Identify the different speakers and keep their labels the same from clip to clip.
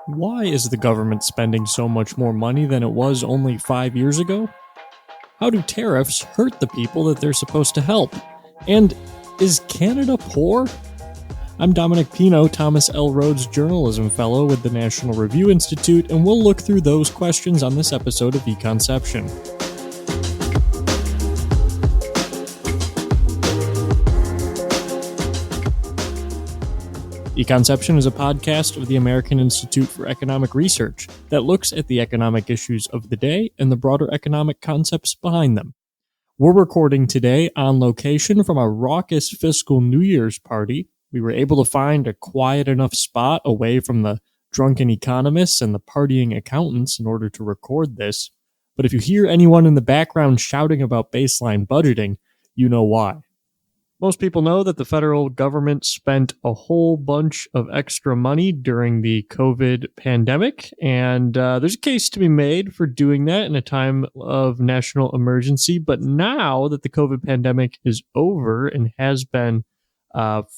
Speaker 1: Why is the government spending so much more money than it was only 5 years ago? How do tariffs hurt the people that they're supposed to help? And is Canada poor? I'm Dominic Pino, Thomas L. Rhodes Journalism Fellow with the National Review Institute, and we'll look through those questions on this episode of Econception. Econception is a podcast of the American Institute for Economic Research that looks at the economic issues of the day and the broader economic concepts behind them. We're recording today on location from a raucous fiscal New Year's party. We were able to find a quiet enough spot away from the drunken economists and the partying accountants in order to record this. But if you hear anyone in the background shouting about baseline budgeting, you know why. Most people know that the federal government spent a whole bunch of extra money during the COVID pandemic, and there's a case to be made for doing that in a time of national emergency. But now that the COVID pandemic is over and has been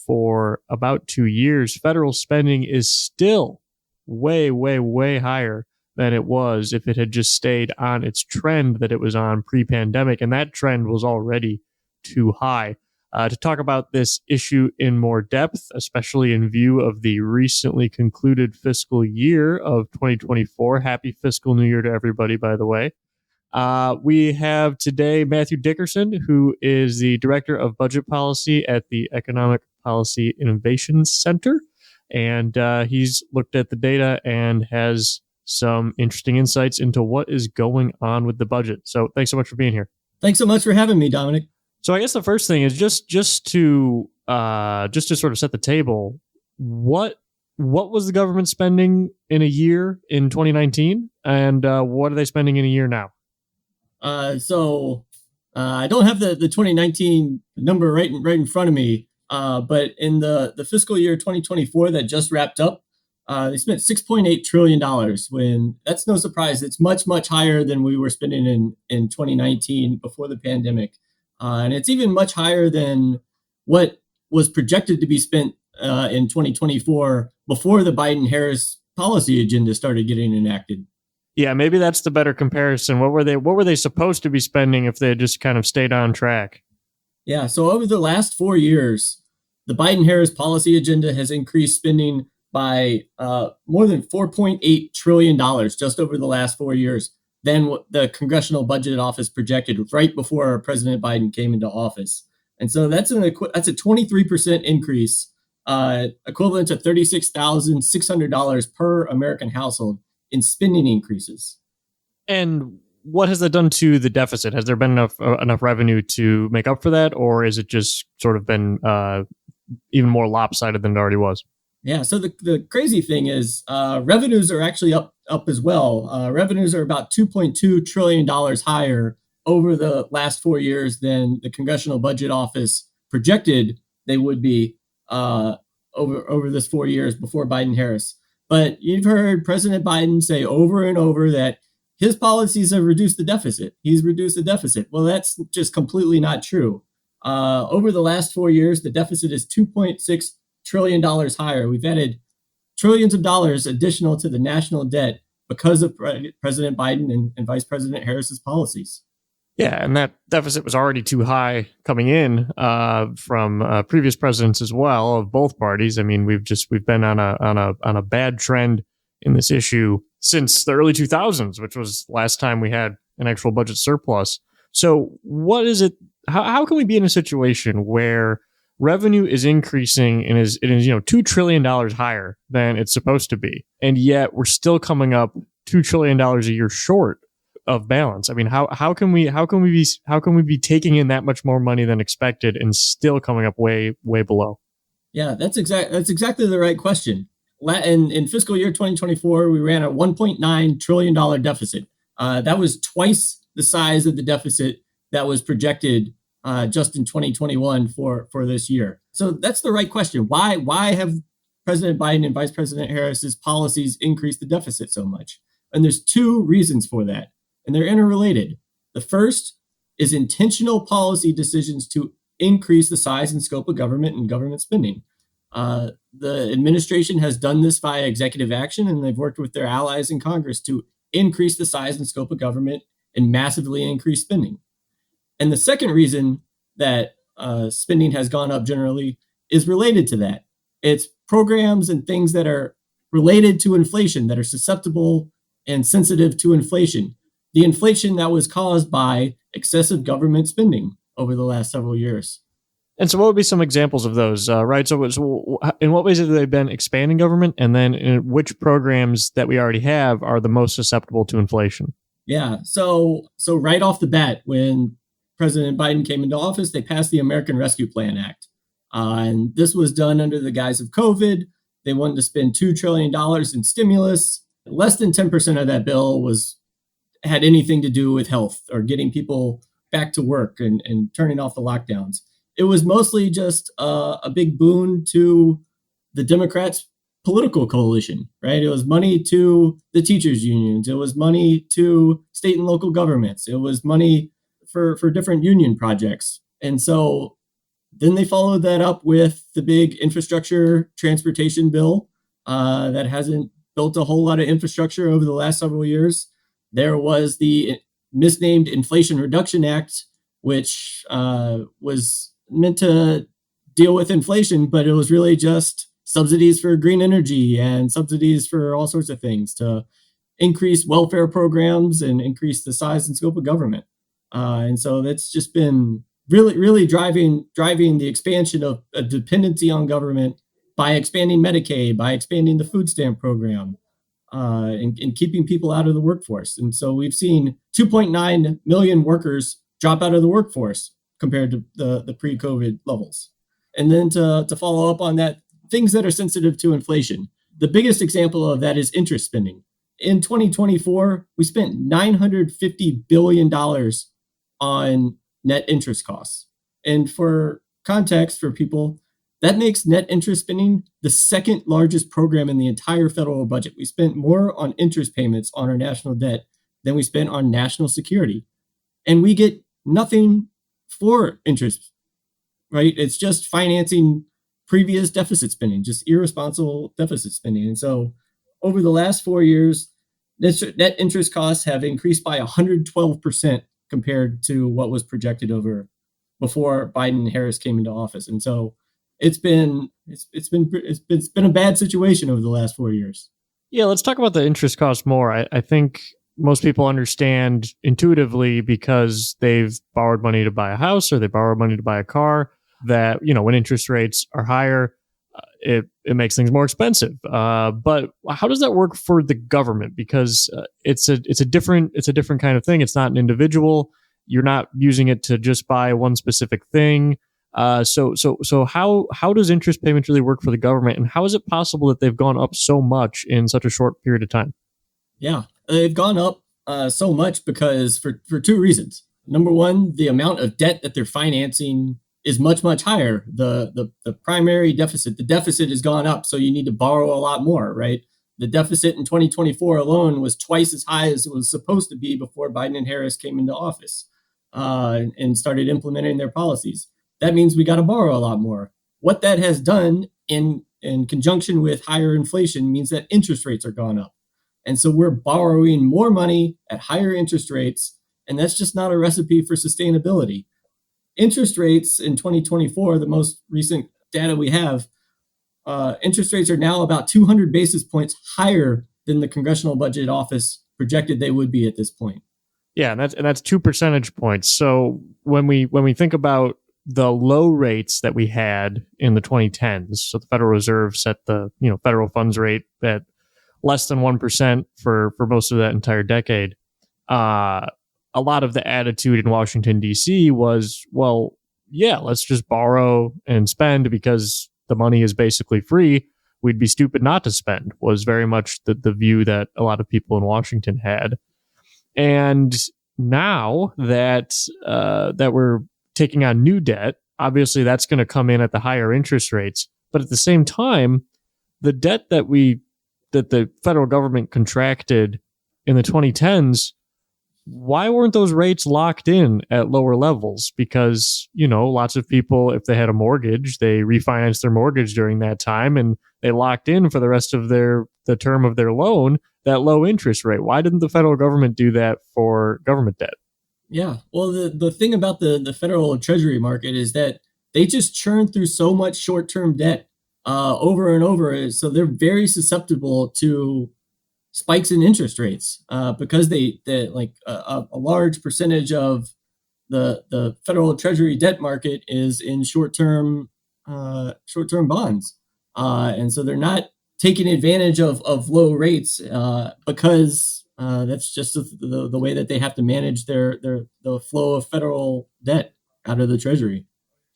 Speaker 1: for about 2 years, federal spending is still way, way, way higher than it was if it had just stayed on its trend that it was on pre-pandemic, and that trend was already too high. To talk about this issue in more depth, especially in view of the recently concluded fiscal year of 2024. Happy fiscal New Year to everybody, by the way. We have today Matthew Dickerson, who is the Director of Budget Policy at the Economic Policy Innovation Center. And he's looked at the data and has some interesting insights into what is going on with the budget. So thanks so much for being here.
Speaker 2: Thanks so much for having me, Dominic.
Speaker 1: So I guess the first thing is just to sort of set the table. What was the government spending in a year in 2019, and what are they spending in a year now?
Speaker 2: I don't have the 2019 number right in front of me, but in the fiscal year 2024 that just wrapped up, they spent $6.8 trillion. When that's no surprise, it's much, much higher than we were spending in 2019 before the pandemic. And it's even much higher than what was projected to be spent in 2024 before the Biden-Harris policy agenda started getting enacted.
Speaker 1: Yeah, maybe that's the better comparison. What were they supposed to be spending if they had just kind of stayed on track?
Speaker 2: Yeah, so over the last 4 years, the Biden-Harris policy agenda has increased spending by more than $4.8 trillion just over the last 4 years than what the Congressional Budget Office projected right before President Biden came into office. And so that's a 23% increase, equivalent to $36,600 per American household in spending increases.
Speaker 1: And what has that done to the deficit? Has there been enough revenue to make up for that, or is it just sort of been even more lopsided than it already was?
Speaker 2: Yeah, so the crazy thing is revenues are actually up as well. Revenues are about $2.2 trillion higher over the last 4 years than the Congressional Budget Office projected they would be over this 4 years before Biden-Harris. But you've heard President Biden say over and over that his policies have reduced the deficit. He's reduced the deficit. Well, that's just completely not true. Over the last 4 years, the deficit is $2.6 trillion higher. We've added trillions of dollars additional to the national debt because of President Biden and Vice President Harris's policies.
Speaker 1: Yeah, and that deficit was already too high coming in from previous presidents as well of both parties. I mean, we've been on a bad trend in this issue since the early 2000s, which was last time we had an actual budget surplus. So, what is it? How can we be in a situation where revenue is increasing and it is $2 trillion higher than it's supposed to be, and yet we're still coming up $2 trillion a year short of balance? I mean, how can we be taking in that much more money than expected and still coming up way below?
Speaker 2: Yeah, that's exactly the right question. In fiscal year 2024, we ran a $1.9 trillion deficit. That was twice the size of the deficit that was projected just in 2021 for this year. So that's the right question. Why have President Biden and Vice President Harris's policies increased the deficit so much? And there's two reasons for that, and they're interrelated. The first is intentional policy decisions to increase the size and scope of government and government spending. The administration has done this via executive action, and they've worked with their allies in Congress to increase the size and scope of government and massively increase spending. And the second reason that spending has gone up generally is related to that. It's programs and things that are related to inflation, that are susceptible and sensitive to inflation. The inflation that was caused by excessive government spending over the last several years.
Speaker 1: And so what would be some examples of those, right? So in what ways have they been expanding government? And then in which programs that we already have are the most susceptible to inflation?
Speaker 2: Yeah. So right off the bat, when President Biden came into office, they passed the American Rescue Plan Act. And this was done under the guise of COVID. They wanted to spend $2 trillion in stimulus. Less than 10% of that bill had anything to do with health or getting people back to work and turning off the lockdowns. It was mostly just a big boon to the Democrats' political coalition, right? It was money to the teachers' unions. It was money to state and local governments. It was money for different union projects. And so then they followed that up with the big infrastructure transportation bill that hasn't built a whole lot of infrastructure over the last several years. There was the misnamed Inflation Reduction Act, which was meant to deal with inflation, but it was really just subsidies for green energy and subsidies for all sorts of things to increase welfare programs and increase the size and scope of government. And so that's just been really driving the expansion of a dependency on government by expanding Medicaid, by expanding the food stamp program, and keeping people out of the workforce. And so we've seen 2.9 million workers drop out of the workforce compared to the pre-COVID levels. And then to follow up on that, things that are sensitive to inflation. The biggest example of that is interest spending. In 2024, we spent $950 billion on net interest costs. And for context for people, that makes net interest spending the second largest program in the entire federal budget. We spent more on interest payments on our national debt than we spent on national security. And we get nothing for interest, right? It's just financing previous deficit spending, just irresponsible deficit spending. And so over the last 4 years, net interest costs have increased by 112% compared to what was projected over before Biden and Harris came into office. And so it's been a bad situation over the last 4 years.
Speaker 1: Yeah, let's talk about the interest cost more. I think most people understand intuitively because they've borrowed money to buy a house or they borrowed money to buy a car that, when interest rates are higher, it makes things more expensive. But how does that work for the government? Because it's a different kind of thing. It's not an individual. You're not using it to just buy one specific thing. So how does interest payments really work for the government, and how is it possible that they've gone up so much in such a short period of time?
Speaker 2: Yeah, they've gone up so much because for two reasons. Number one, the amount of debt that they're financing is much higher. The primary deficit, the deficit has gone up, so you need to borrow a lot more, right? The deficit in 2024 alone was twice as high as it was supposed to be before Biden and Harris came into office and started implementing their policies. That means we got to borrow a lot more. What that has done in conjunction with higher inflation means that interest rates are gone up. And so we're borrowing more money at higher interest rates, and that's just not a recipe for sustainability. Interest rates in 2024, the most recent data we have, interest rates are now about 200 basis points higher than the Congressional Budget Office projected they would be at this point.
Speaker 1: Yeah, and that's 2 percentage points. So when we think about the low rates that we had in the 2010s, so the Federal Reserve set the federal funds rate at less than 1% for most of that entire decade. A lot of the attitude in Washington, D.C. was, well, yeah, let's just borrow and spend because the money is basically free. We'd be stupid not to spend, was very much the view that a lot of people in Washington had. And now that we're taking on new debt, obviously that's going to come in at the higher interest rates. But at the same time, the debt that the federal government contracted in the 2010s why weren't those rates locked in at lower levels? Because, lots of people, if they had a mortgage, they refinanced their mortgage during that time and they locked in for the rest of the term of their loan that low interest rate. Why didn't the federal government do that for government debt?
Speaker 2: Yeah. Well, the thing about the federal treasury market is that they just churn through so much short-term debt over and over. So they're very susceptible to spikes in interest rates because they like a large percentage of the federal treasury debt market is in short-term bonds. And so they're not taking advantage of low rates because that's just the way that they have to manage the flow of federal debt out of the treasury.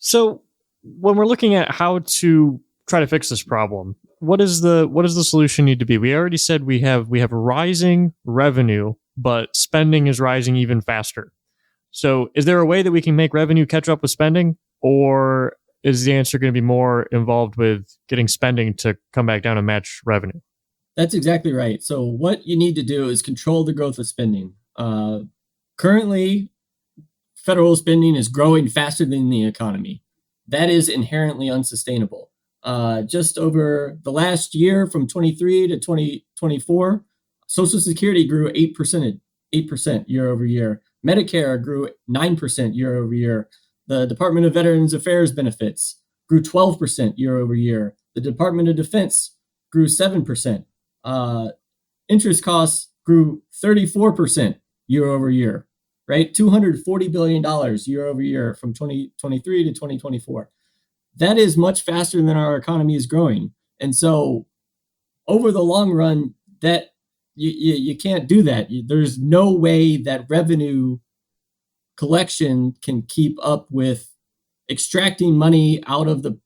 Speaker 1: So when we're looking at how to try to fix this problem, what is the solution need to be? We already said we have rising revenue, but spending is rising even faster. So is there a way that we can make revenue catch up with spending, or is the answer going to be more involved with getting spending to come back down and match revenue?
Speaker 2: That's exactly right. So what you need to do is control the growth of spending. Currently, federal spending is growing faster than the economy. That is inherently unsustainable. Just over the last year from 23 to 2024, Social Security grew 8% year over year. Medicare grew 9% year over year. The Department of Veterans Affairs benefits grew 12% year over year. The Department of Defense grew 7%. Interest costs grew 34% year over year, right? $240 billion year over year from 2023 to 2024. That is much faster than our economy is growing. And so over the long run, that you can't do that. There's no way that revenue collection can keep up with extracting money out of the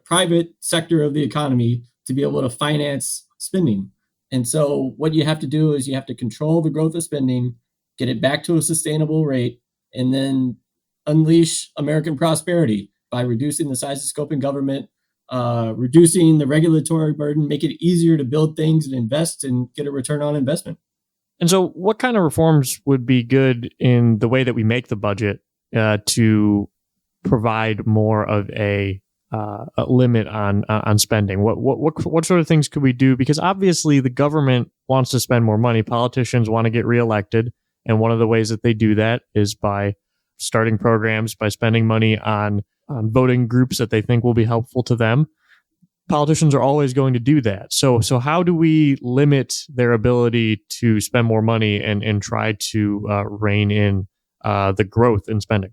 Speaker 2: private sector of the economy to be able to finance spending. And so what you have to do is you have to control the growth of spending, get it back to a sustainable rate, and then unleash American prosperity by reducing the size and scope in government, reducing the regulatory burden, make it easier to build things and invest and get a return on investment.
Speaker 1: And so what kind of reforms would be good in the way that we make the budget to provide more of a limit on spending? What sort of things could we do? Because obviously the government wants to spend more money. Politicians want to get reelected. And one of the ways that they do that is by starting programs, by spending money on voting groups that they think will be helpful to them. Politicians are always going to do that. So how do we limit their ability to spend more money and try to rein in the growth in spending?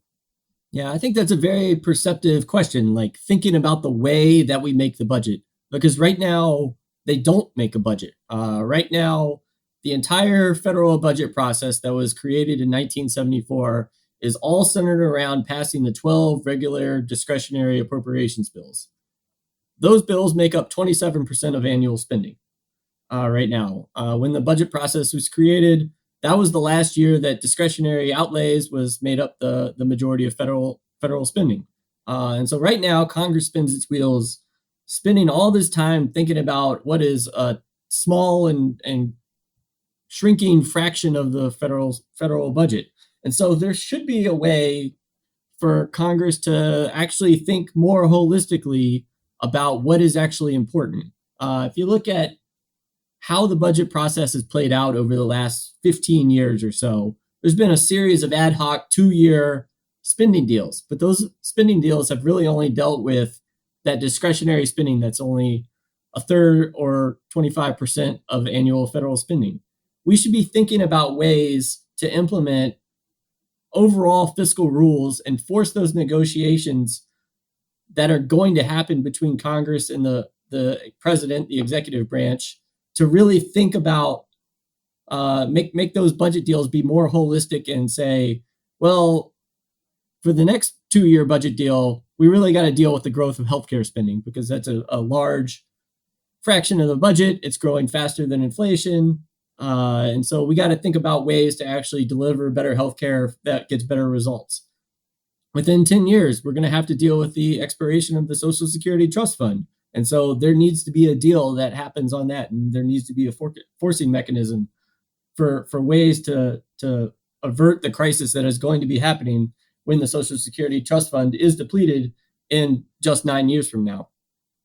Speaker 2: Yeah, I think that's a very perceptive question, like thinking about the way that we make the budget. Because right now, they don't make a budget. Right now, the entire federal budget process that was created in 1974 is all centered around passing the 12 regular discretionary appropriations bills. Those bills make up 27% of annual spending right now. When the budget process was created, that was the last year that discretionary outlays was made up the majority of federal spending. And so right now, Congress spins its wheels, spending all this time thinking about what is a small and shrinking fraction of the federal budget. And so there should be a way for Congress to actually think more holistically about what is actually important. If you look at how the budget process has played out over the last 15 years or so, there's been a series of ad hoc 2-year spending deals, but those spending deals have really only dealt with that discretionary spending that's only a third or 25% of annual federal spending. We should be thinking about ways to implement overall fiscal rules and force those negotiations that are going to happen between Congress and the president, the executive branch, to really think about make those budget deals be more holistic and say, well, for the next 2-year budget deal, we really got to deal with the growth of healthcare spending because that's a large fraction of the budget. It's growing faster than inflation. And so we got to think about ways to actually deliver better healthcare that gets better results. Within 10 years, we're going to have to deal with the expiration of the Social Security Trust Fund. And so there needs to be a deal that happens on that. And there needs to be a forcing mechanism for ways to avert the crisis that is going to be happening when the Social Security Trust Fund is depleted in just 9 years from now.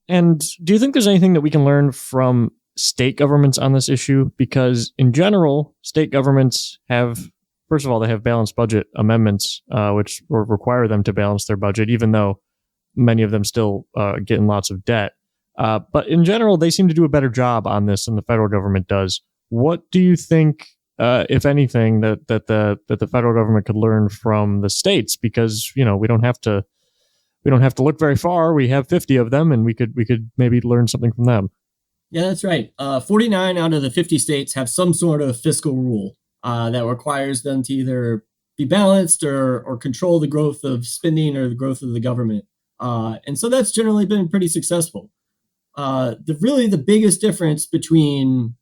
Speaker 1: And do you think there's anything that we can learn from state governments on this issue? Because in general, state governments have, first of all, they have balanced budget amendments, which require them to balance their budget, even though many of them still get in lots of debt. But in general, they seem to do a better job on this than the federal government does. What do you think, if anything, that the federal government could learn from the states? Because we don't have to look very far. We have 50 of them, and we could maybe learn something from them.
Speaker 2: Yeah, that's right. 49 out of the 50 states have some sort of fiscal rule that requires them to either be balanced or control the growth of spending or the growth of the government. And so that's generally been pretty successful. The biggest difference between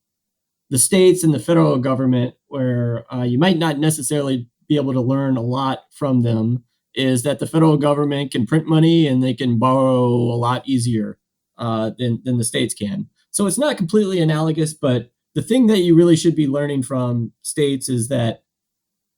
Speaker 2: the states and the federal government, where you might not necessarily be able to learn a lot from them, is that the federal government can print money and they can borrow a lot easier than the states can. So it's not completely analogous, but the thing that you really should be learning from states is that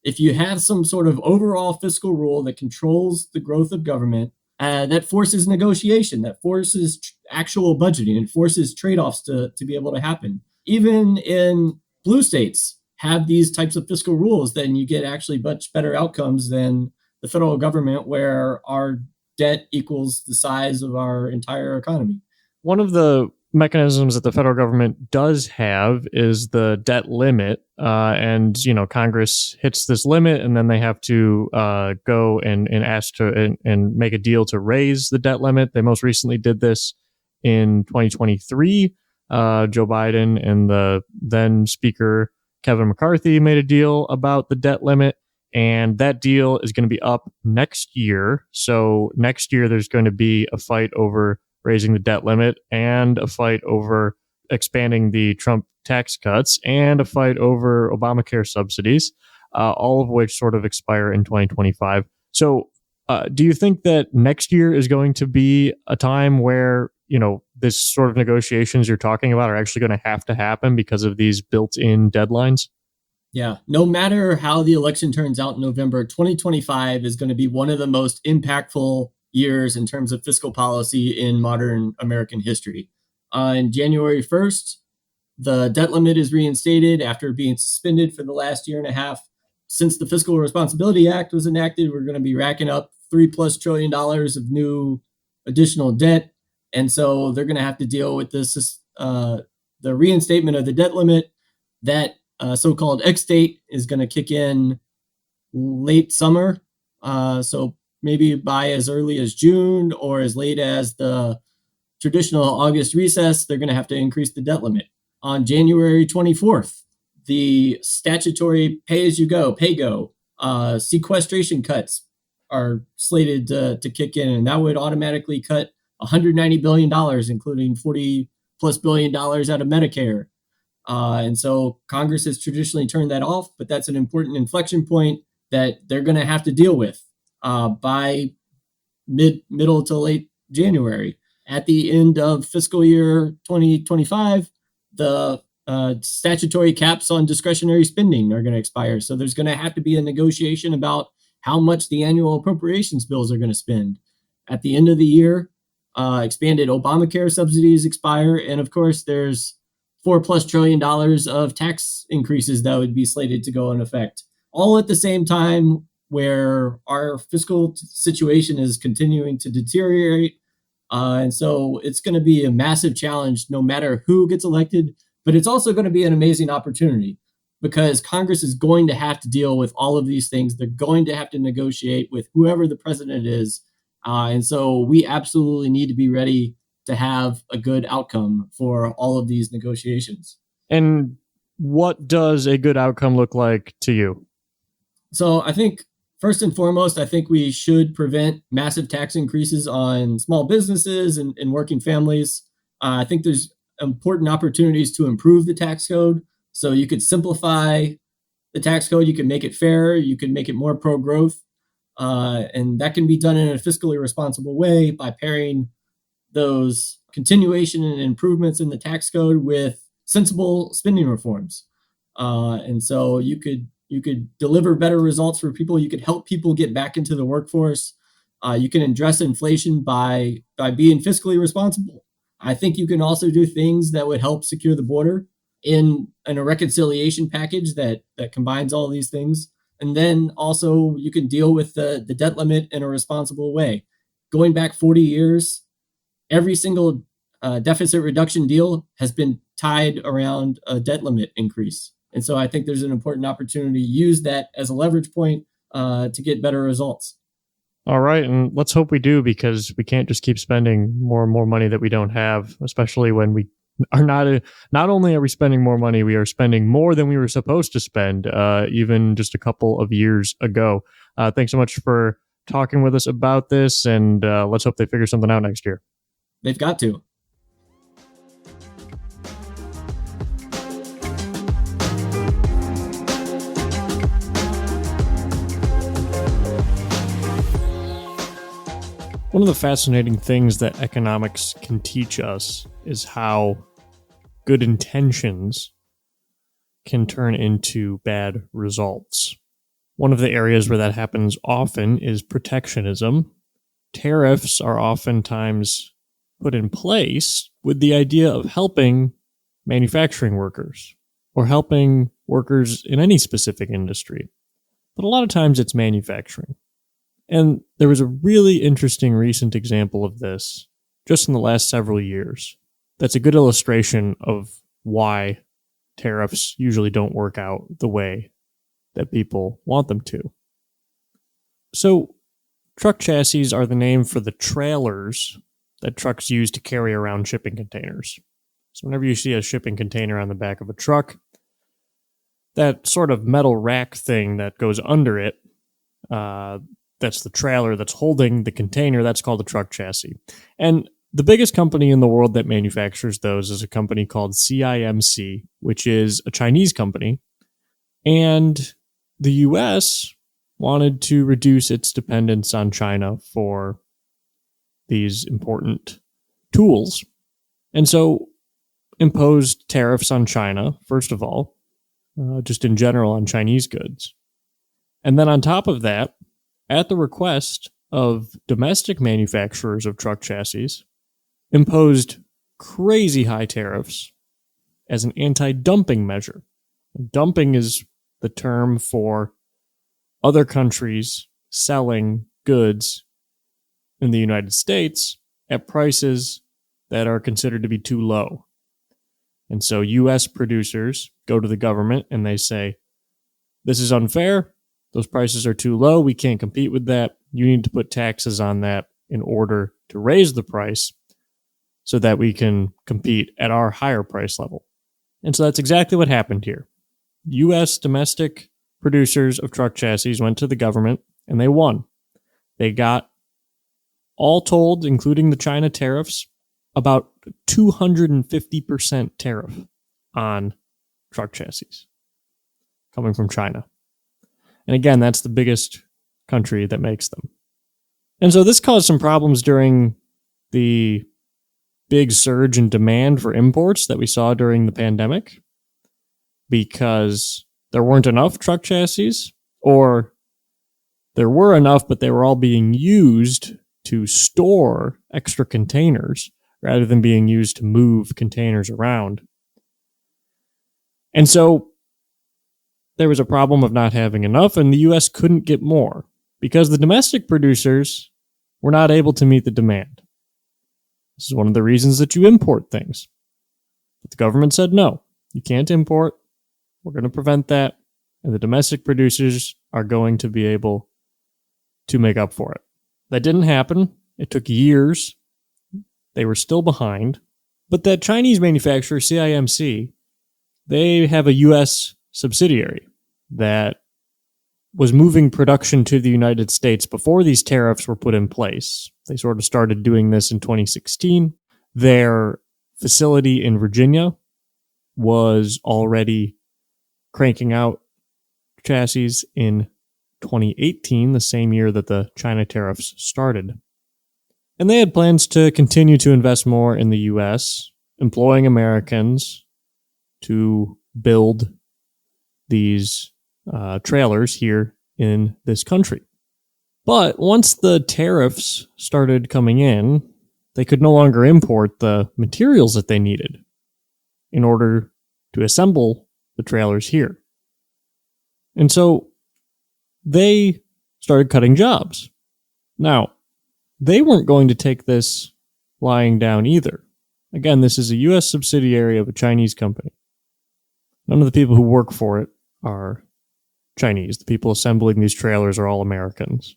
Speaker 2: if you have some sort of overall fiscal rule that controls the growth of government, that forces negotiation, that forces actual budgeting, and forces trade-offs to be able to happen. Even in blue states have these types of fiscal rules, then you get actually much better outcomes than the federal government, where our debt equals the size of our entire economy.
Speaker 1: One of the mechanisms that the federal government does have is the debt limit. And Congress hits this limit, and then they have to go and ask to and make a deal to raise the debt limit. They most recently did this in 2023. Joe Biden and the then Speaker Kevin McCarthy made a deal about the debt limit. And that deal is going to be up next year. So next year, there's going to be a fight over raising the debt limit, and a fight over expanding the Trump tax cuts, and a fight over Obamacare subsidies, all of which sort of expire in 2025. So do you think that next year is going to be a time where, this sort of negotiations you're talking about are actually going to happen because of these built-in deadlines?
Speaker 2: Yeah, no matter how the election turns out in November, 2025 is going to be one of the most impactful years in terms of fiscal policy in modern American history. On January 1st, the debt limit is reinstated after being suspended for the last year and a half. Since the Fiscal Responsibility Act was enacted, we're going to be racking up $3+ trillion of new additional debt. And so they're going to have to deal with this, the reinstatement of the debt limit. That so-called X date is going to kick in late summer. So maybe by as early as June or as late as the traditional August recess, they're going to have to increase the debt limit. On January 24th, the statutory pay-as-you-go, pay-go, sequestration cuts are slated to kick in, and that would automatically cut $190 billion, including $40+ billion out of Medicare. And so Congress has traditionally turned that off, but that's an important inflection point that they're going to have to deal with by middle to late January. At the end of fiscal year 2025, the statutory caps on discretionary spending are going to expire. So there's going to have to be a negotiation about how much the annual appropriations bills are going to spend. At the end of the year, expanded Obamacare subsidies expire. And of course, there's $4+ trillion of tax increases that would be slated to go in effect, all at the same time where our fiscal situation is continuing to deteriorate. And so it's going to be a massive challenge no matter who gets elected, but it's also going to be an amazing opportunity because Congress is going to have to deal with all of these things. They're going to have to negotiate with whoever the president is. And so we absolutely need to be ready to have a good outcome for all of these negotiations.
Speaker 1: And what does a good outcome look like to you?
Speaker 2: So I think first and foremost, I think we should prevent massive tax increases on small businesses and working families. I think there's important opportunities to improve the tax code. So you could simplify the tax code, you can make it fair, you can make it more pro-growth. And that can be done in a fiscally responsible way by pairing those continuation and improvements in the tax code with sensible spending reforms. And so you could You could deliver better results for people. You could help people get back into the workforce. You can address inflation by being fiscally responsible. I think you can also do things that would help secure the border in a reconciliation package that combines all these things. And then also you can deal with the debt limit in a responsible way. Going back 40 years, every single deficit reduction deal has been tied around a debt limit increase. And so I think there's an important opportunity to use that as a leverage point to get better results.
Speaker 1: All right, and let's hope we do, because we can't just keep spending more and more money that we don't have, especially when we are not only are we spending more money, we are spending more than we were supposed to spend even just a couple of years ago. Thanks so much for talking with us about this, and let's hope they figure something out next year.
Speaker 2: They've got to.
Speaker 1: One of the fascinating things that economics can teach us is how good intentions can turn into bad results. One of the areas where that happens often is protectionism. Tariffs are oftentimes put in place with the idea of helping manufacturing workers or helping workers in any specific industry. But a lot of times it's manufacturing. And there was a really interesting recent example of this just in the last several years. That's a good illustration of why tariffs usually don't work out the way that people want them to. So, truck chassis are the name for the trailers that trucks use to carry around shipping containers. So whenever you see a shipping container on the back of a truck, that sort of metal rack thing that goes under it, that's the trailer that's holding the container. That's called a truck chassis. And the biggest company in the world that manufactures those is a company called CIMC, which is a Chinese company. And the US wanted to reduce its dependence on China for these important tools. And so imposed tariffs on China, first of all, just in general on Chinese goods. And then on top of that, at the request of domestic manufacturers of truck chassis, imposed crazy high tariffs as an anti-dumping measure. Dumping is the term for other countries selling goods in the United States at prices that are considered to be too low. And so US producers go to the government and they say, this is unfair. Those prices are too low. We can't compete with that. You need to put taxes on that in order to raise the price so that we can compete at our higher price level. And so that's exactly what happened here. U.S. domestic producers of truck chassis went to the government and they won. They got, all told, including the China tariffs, about 250% tariff on truck chassis coming from China. And again, that's the biggest country that makes them. And so this caused some problems during the big surge in demand for imports that we saw during the pandemic, because there weren't enough truck chassis, or there were enough, but they were all being used to store extra containers rather than being used to move containers around. And so there was a problem of not having enough, and the U.S. couldn't get more because the domestic producers were not able to meet the demand. This is one of the reasons that you import things. But the government said, no, you can't import. We're going to prevent that, and the domestic producers are going to be able to make up for it. That didn't happen. It took years. They were still behind. But that Chinese manufacturer, CIMC, they have a U.S. subsidiary that was moving production to the United States before these tariffs were put in place. They sort of started doing this in 2016. Their facility in Virginia was already cranking out chassis in 2018, the same year that the China tariffs started. And they had plans to continue to invest more in the U.S., employing Americans to build these trailers here in this country. But once the tariffs started coming in, they could no longer import the materials that they needed in order to assemble the trailers here. And so they started cutting jobs. Now, they weren't going to take this lying down either. Again, this is a U.S. subsidiary of a Chinese company. None of the people who work for it are Chinese. The people assembling these trailers are all Americans.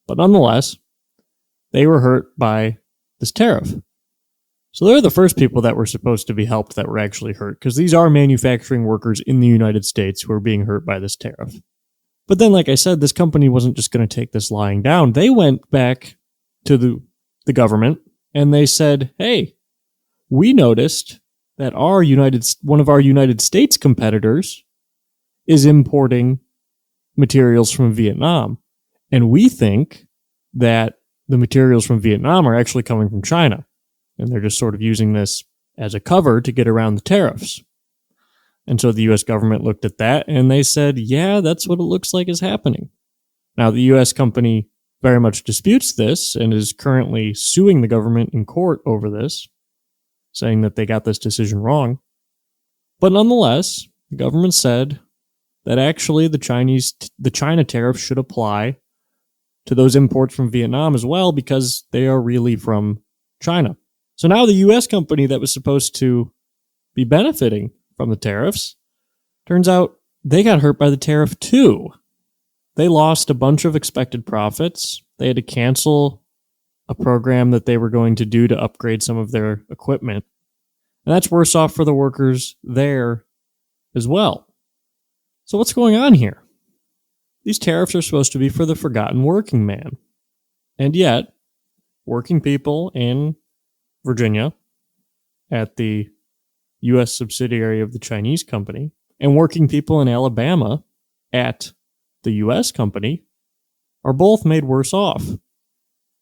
Speaker 1: But nonetheless, they were hurt by this tariff. So they're the first people that were supposed to be helped that were actually hurt, because these are manufacturing workers in the United States who are being hurt by this tariff. But then, like I said, this company wasn't just going to take this lying down. They went back to the government and they said, hey, we noticed that one of our United States competitors is importing materials from Vietnam. And we think that the materials from Vietnam are actually coming from China. And they're just sort of using this as a cover to get around the tariffs. And so the U.S. government looked at that and they said, yeah, that's what it looks like is happening. Now, the U.S. company very much disputes this and is currently suing the government in court over this, saying that they got this decision wrong. But nonetheless, the government said that actually the China tariff should apply to those imports from Vietnam as well, because they are really from China. So now the U.S. company that was supposed to be benefiting from the tariffs, turns out they got hurt by the tariff too. They lost a bunch of expected profits. They had to cancel a program that they were going to do to upgrade some of their equipment. And that's worse off for the workers there as well. So what's going on here? These tariffs are supposed to be for the forgotten working man. And yet, working people in Virginia at the U.S. subsidiary of the Chinese company and working people in Alabama at the U.S. company are both made worse off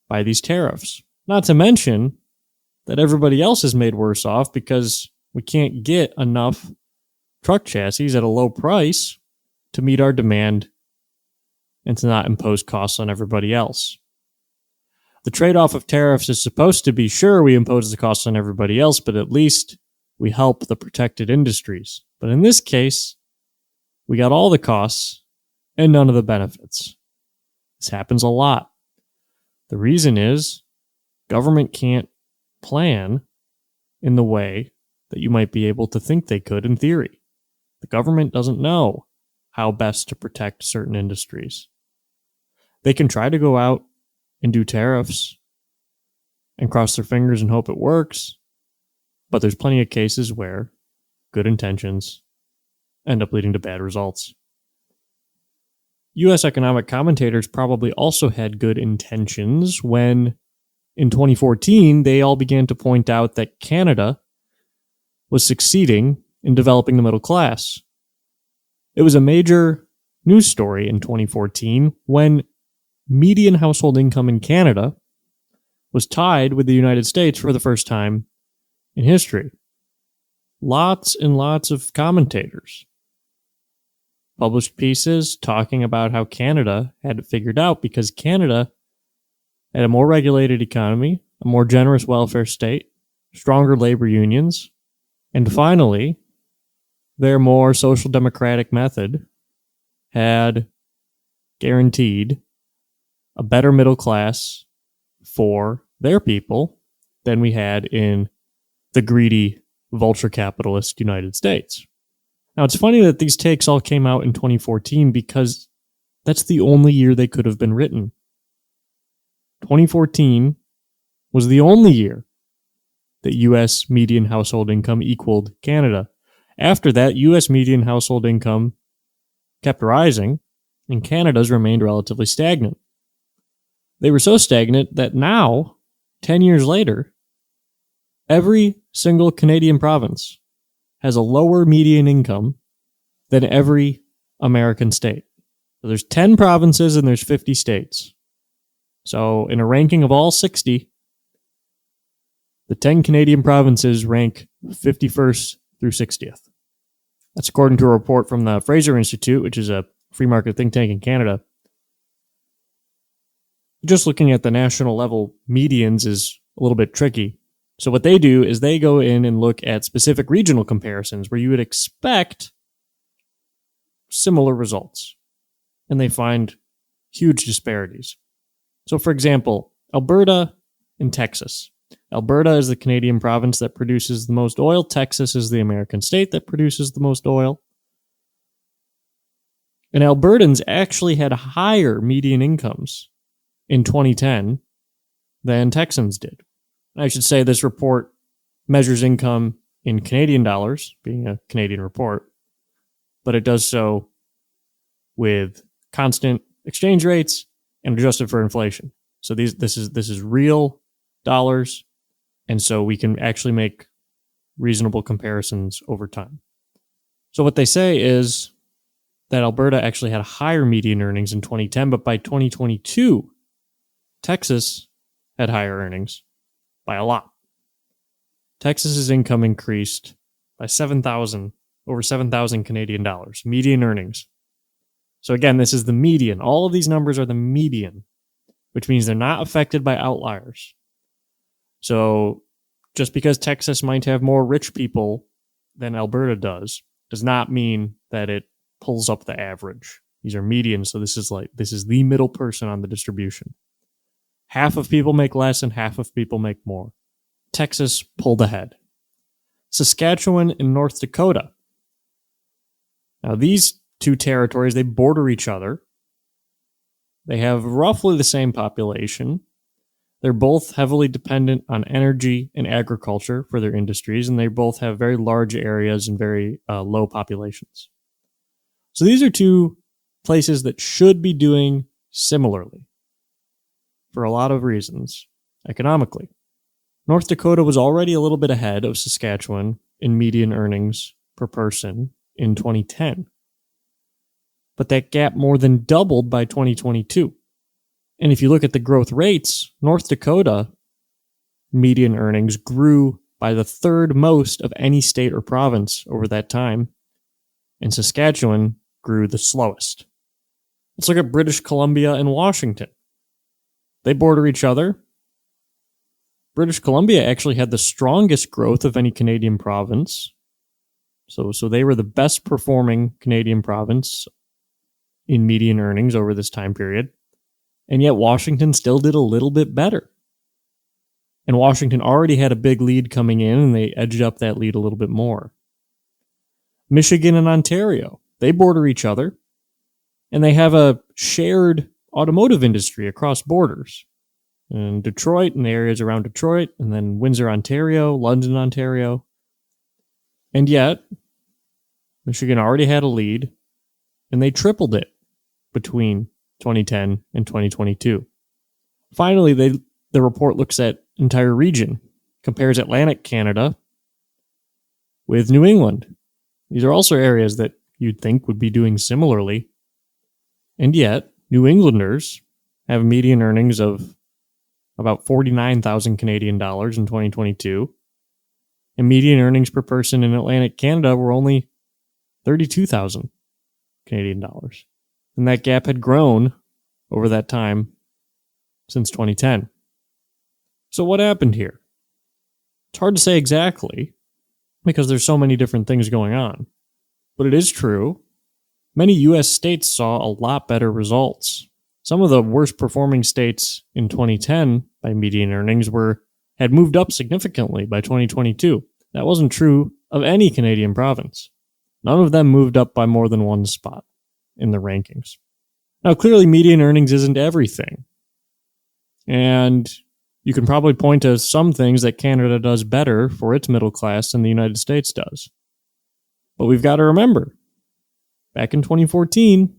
Speaker 1: by these tariffs. Not to mention that everybody else is made worse off because we can't get enough truck chassis at a low price to meet our demand and to not impose costs on everybody else. The trade-off of tariffs is supposed to be, sure, we impose the costs on everybody else, but at least we help the protected industries. But in this case, we got all the costs and none of the benefits. This happens a lot. The reason is government can't plan in the way that you might be able to think they could in theory. The government doesn't know how best to protect certain industries. They can try to go out and do tariffs and cross their fingers and hope it works, but there's plenty of cases where good intentions end up leading to bad results. U.S. economic commentators probably also had good intentions when, in 2014, they all began to point out that Canada was succeeding in developing the middle class. It was a major news story in 2014 when median household income in Canada was tied with the United States for the first time in history. Lots and lots of commentators published pieces talking about how Canada had it figured out because Canada had a more regulated economy, a more generous welfare state, stronger labor unions, and finally, their more social democratic method had guaranteed a better middle class for their people than we had in the greedy vulture capitalist United States. Now, it's funny that these takes all came out in 2014 because that's the only year they could have been written. 2014 was the only year that U.S. median household income equaled Canada. After that, U.S. median household income kept rising, and Canada's remained relatively stagnant. They were so stagnant that now, 10 years later, every single Canadian province has a lower median income than every American state. So there's 10 provinces and there's 50 states. So in a ranking of all 60, the 10 Canadian provinces rank 51st through 60th. That's according to a report from the Fraser Institute, which is a free market think tank in Canada. Just looking at the national level medians is a little bit tricky. So what they do is they go in and look at specific regional comparisons where you would expect similar results. And they find huge disparities. So for example, Alberta and Texas. Alberta is the Canadian province that produces the most oil. Texas is the American state that produces the most oil. And Albertans actually had higher median incomes in 2010 than Texans did. I should say this report measures income in Canadian dollars, being a Canadian report, but it does so with constant exchange rates and adjusted for inflation. So this is real dollars, and so we can actually make reasonable comparisons over time. So what they say is that Alberta actually had higher median earnings in 2010, but by 2022, Texas had higher earnings by a lot. Texas's income increased by over 7,000 Canadian dollars, median earnings. So again, this is the median. All of these numbers are the median, which means they're not affected by outliers. So just because Texas might have more rich people than Alberta does not mean that it pulls up the average. These are medians, so this is the middle person on the distribution. Half of people make less and half of people make more. Texas pulled ahead. Saskatchewan and North Dakota. Now these two territories, they border each other. They have roughly the same population. They're both heavily dependent on energy and agriculture for their industries, and they both have very large areas and very low populations. So these are two places that should be doing similarly for a lot of reasons economically. North Dakota was already a little bit ahead of Saskatchewan in median earnings per person in 2010. But that gap more than doubled by 2022. And if you look at the growth rates, North Dakota median earnings grew by the third most of any state or province over that time, and Saskatchewan grew the slowest. Let's look at British Columbia and Washington. They border each other. British Columbia actually had the strongest growth of any Canadian province. So they were the best performing Canadian province in median earnings over this time period. And yet Washington still did a little bit better. And Washington already had a big lead coming in, and they edged up that lead a little bit more. Michigan and Ontario, they border each other, and they have a shared automotive industry across borders. And Detroit and the areas around Detroit, and then Windsor, Ontario, London, Ontario. And yet, Michigan already had a lead, and they tripled it between 2010 and 2022. Finally, the report looks at entire region, compares Atlantic Canada with New England. These are also areas that you'd think would be doing similarly. And yet, New Englanders have median earnings of about 49,000 Canadian dollars in 2022. And median earnings per person in Atlantic Canada were only 32,000 Canadian dollars. And that gap had grown over that time since 2010. So what happened here? It's hard to say exactly because there's so many different things going on. But it is true. Many U.S. states saw a lot better results. Some of the worst performing states in 2010 by median earnings had moved up significantly by 2022. That wasn't true of any Canadian province. None of them moved up by more than one spot in the rankings. Now, clearly, median earnings isn't everything. And you can probably point to some things that Canada does better for its middle class than the United States does. But we've got to remember, back in 2014,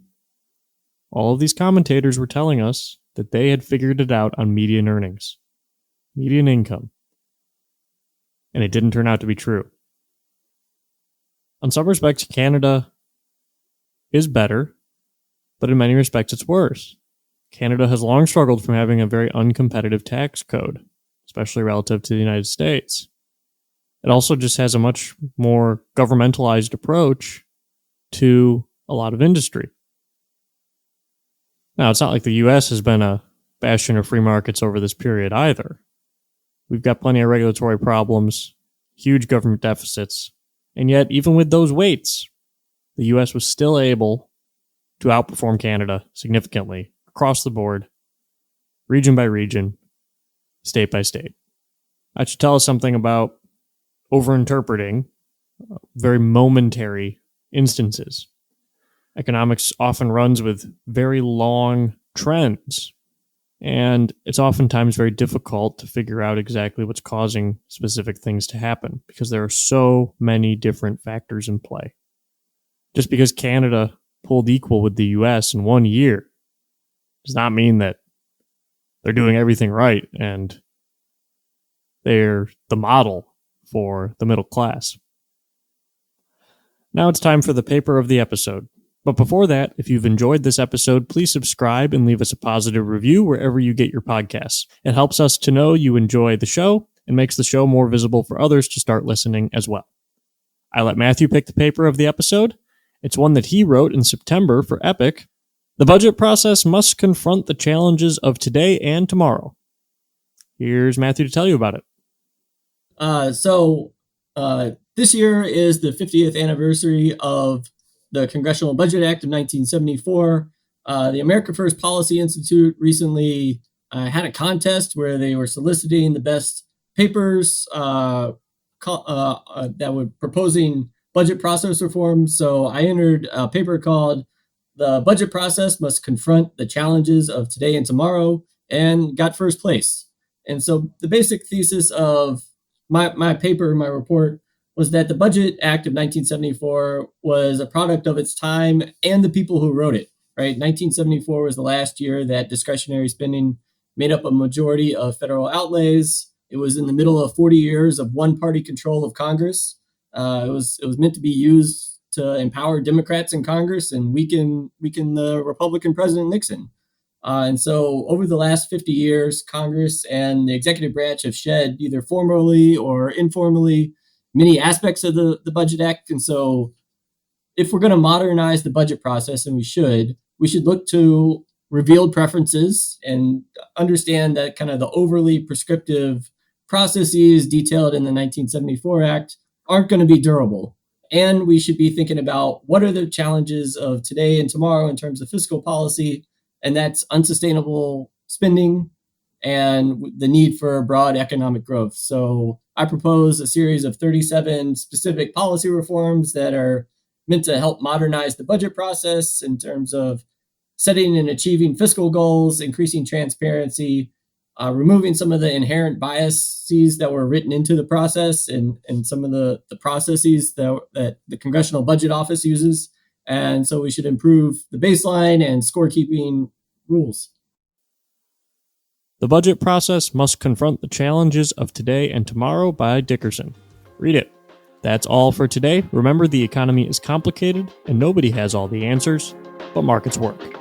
Speaker 1: all of these commentators were telling us that they had figured it out on median earnings, median income. And it didn't turn out to be true. In some respects, Canada is better, but in many respects, it's worse. Canada has long struggled from having a very uncompetitive tax code, especially relative to the United States. It also just has a much more governmentalized approach to a lot of industry. Now, it's not like the U.S. has been a bastion of free markets over this period either. We've got plenty of regulatory problems, huge government deficits, and yet, even with those weights, the U.S. was still able to outperform Canada significantly across the board, region by region, state by state. That should tell us something about overinterpreting very momentary instances. Economics often runs with very long trends, and it's oftentimes very difficult to figure out exactly what's causing specific things to happen because there are so many different factors in play. Just because Canada pulled equal with the US in 1 year does not mean that they're doing everything right and they're the model for the middle class. Now it's time for the paper of the episode. But before that, if you've enjoyed this episode, please subscribe and leave us a positive review wherever you get your podcasts. It helps us to know you enjoy the show and makes the show more visible for others to start listening as well. I let Matthew pick the paper of the episode. It's one that he wrote in September for Epic. The budget process must confront the challenges of today and tomorrow. Here's Matthew to tell you about it.
Speaker 2: This year is the 50th anniversary of the Congressional Budget Act of 1974. The America First Policy Institute recently had a contest where they were soliciting the best papers that were proposing budget process reform. So I entered a paper called "The Budget Process Must Confront the Challenges of Today and Tomorrow" and got first place. And so the basic thesis of my paper, my report, was that the Budget Act of 1974 was a product of its time and the people who wrote it, right? 1974 was the last year that discretionary spending made up a majority of federal outlays. It was in the middle of 40 years of one-party control of Congress. It was meant to be used to empower Democrats in Congress and weaken the Republican President Nixon. And so over the last 50 years, Congress and the executive branch have shed, either formally or informally, many aspects of the Budget Act. And so if we're going to modernize the budget process, and we should look to revealed preferences and understand that kind of the overly prescriptive processes detailed in the 1974 Act aren't going to be durable. And we should be thinking about what are the challenges of today and tomorrow in terms of fiscal policy, and that's unsustainable spending and the need for broad economic growth. So I propose a series of 37 specific policy reforms that are meant to help modernize the budget process in terms of setting and achieving fiscal goals, increasing transparency, removing some of the inherent biases that were written into the process and some of the processes that the Congressional Budget Office uses. And so we should improve the baseline and scorekeeping rules.
Speaker 1: The Budget Process Must Confront the Challenges of Today and Tomorrow by Dickerson. Read it. That's all for today. Remember, the economy is complicated and nobody has all the answers, but markets work.